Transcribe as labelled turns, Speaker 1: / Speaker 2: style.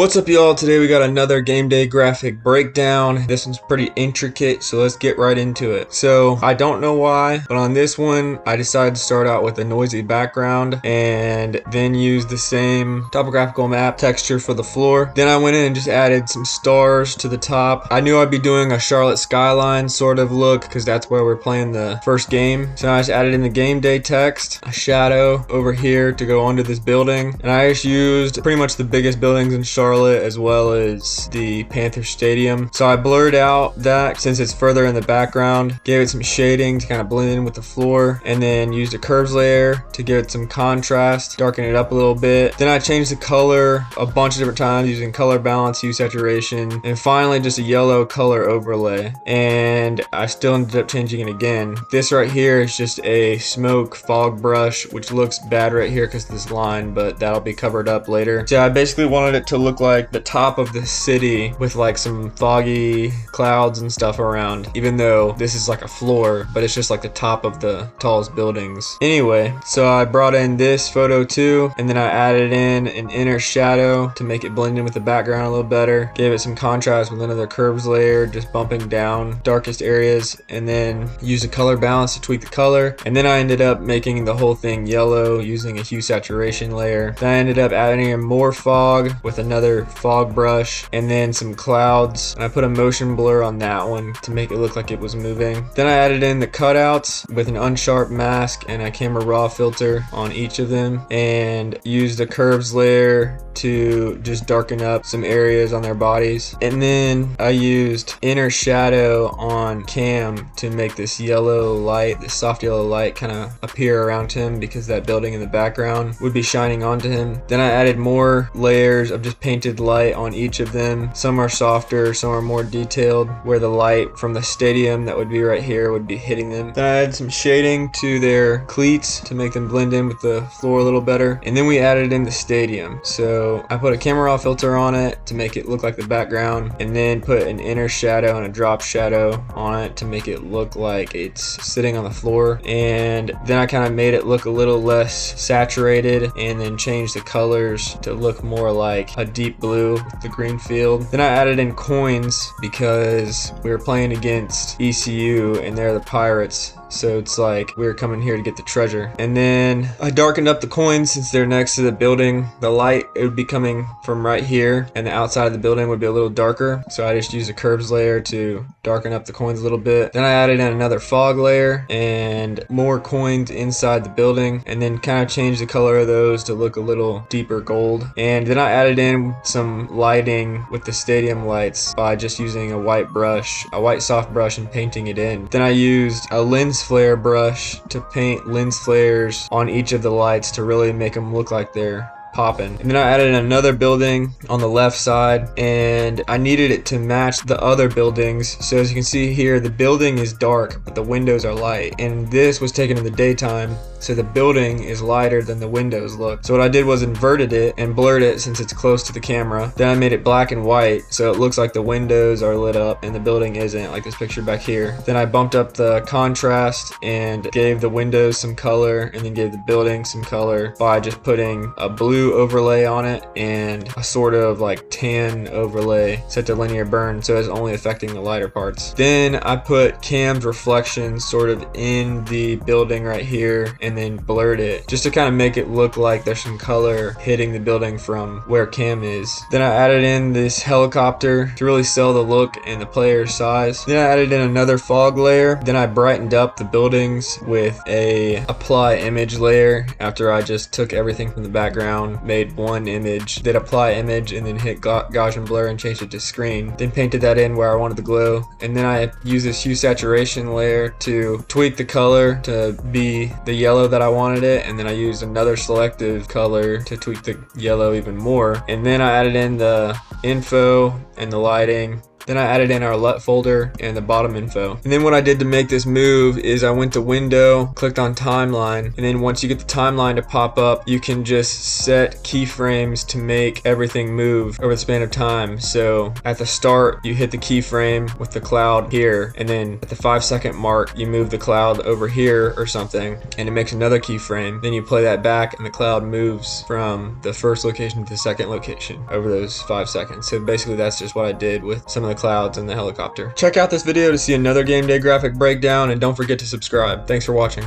Speaker 1: What's up, y'all? Today we got another game day graphic breakdown. This one's pretty intricate, so let's get right into it. So I don't know why, but on this one I decided to start out with a noisy background and then use the same topographical map texture for the floor. Then I went in and just added some stars to the top. I knew I'd be doing a Charlotte skyline sort of look because that's where we're playing the first game. So I just added in the game day text, a shadow over here to go under this building, and I just used pretty much the biggest buildings in Charlotte as well as the Panther Stadium. So I blurred out that since it's further in the background, gave it some shading to kind of blend in with the floor, and then used a curves layer to give it some contrast, darken it up a little bit. Then I changed the color a bunch of different times using color balance, hue saturation, and finally just a yellow color overlay. And I still ended up changing it again. This right here is just a smoke fog brush, which looks bad right here because of this line, but that'll be covered up later. So I basically wanted it to look like the top of the city with like some foggy clouds and stuff around, even though this is like a floor, but it's just like the top of the tallest buildings. Anyway, so I brought in this photo too, and then I added in an inner shadow to make it blend in with the background a little better, gave it some contrast with another curves layer, just bumping down darkest areas, and then used a color balance to tweak the color. And then I ended up making the whole thing yellow using a hue saturation layer. Then I ended up adding in more fog with another fog brush and then some clouds, and I put a motion blur on that one to make it look like it was moving. Then I added in the cutouts with an unsharp mask and a camera raw filter on each of them, and used a curves layer to just darken up some areas on their bodies. And then I used inner shadow on Cam to make this yellow light, this soft yellow light, kind of appear around him because that building in the background would be shining onto him. Then I added more layers of just painted light on each of them. Some are softer, some are more detailed, where the light from the stadium that would be right here would be hitting them. Then I added some shading to their cleats to make them blend in with the floor a little better. And then we added in the stadium. So I put a camera raw filter on it to make it look like the background, and then put an inner shadow and a drop shadow on it to make it look like it's sitting on the floor. And then I kind of made it look a little less saturated, and then changed the colors to look more like a deep blue with the green field. Then I added in coins because we were playing against ECU and they're the Pirates, so it's like we were coming here to get the treasure. And then I darkened up the coins since they're next to the building. The light, it would be coming from right here, and the outside of the building would be a little darker, so I just used a curves layer to darken up the coins a little bit. Then I added in another fog layer and more coins inside the building, and then kind of changed the color of those to look a little deeper gold. And then I added in some lighting with the stadium lights by just using a white brush, a white soft brush, and painting it in. Then I used a lens flare brush to paint lens flares on each of the lights to really make them look like they're popping. And then I added another building on the left side, and I needed it to match the other buildings. So as you can see here, the building is dark but the windows are light, and this was taken in the daytime, so the building is lighter than the windows look. So what I did was inverted it and blurred it since it's close to the camera. Then I made it black and white so it looks like the windows are lit up and the building isn't, like this picture back here. Then I bumped up the contrast and gave the windows some color, and then gave the building some color by just putting a blue overlay on it and a sort of like tan overlay set to linear burn, so it's only affecting the lighter parts. Then I put Cam's reflection sort of in the building right here, and then blurred it just to kind of make it look like there's some color hitting the building from where Cam is. Then I added in this helicopter to really sell the look and the player's size. Then I added in another fog layer. Then I brightened up the buildings with a apply image layer after I just took everything from the background, made one image, did apply image, and then hit Gaussian blur and changed it to screen. Then painted that in where I wanted the glow. And then I used this hue saturation layer to tweak the color to be the yellow that I wanted it, and then I used another selective color to tweak the yellow even more. And then I added in the info and the lighting. Then I added in our LUT folder and the bottom info. And then what I did to make this move is I went to window, clicked on timeline, and then once you get the timeline to pop up, you can just set keyframes to make everything move over the span of time. So at the start, you hit the keyframe with the cloud here, and then at the 5-second mark, you move the cloud over here or something, and it makes another keyframe. Then you play that back, and the cloud moves from the first location to the second location over those 5 seconds. So basically that's just what I did with some of the clouds and the helicopter. Check out this video to see another game day graphic breakdown, and don't forget to subscribe. Thanks for watching.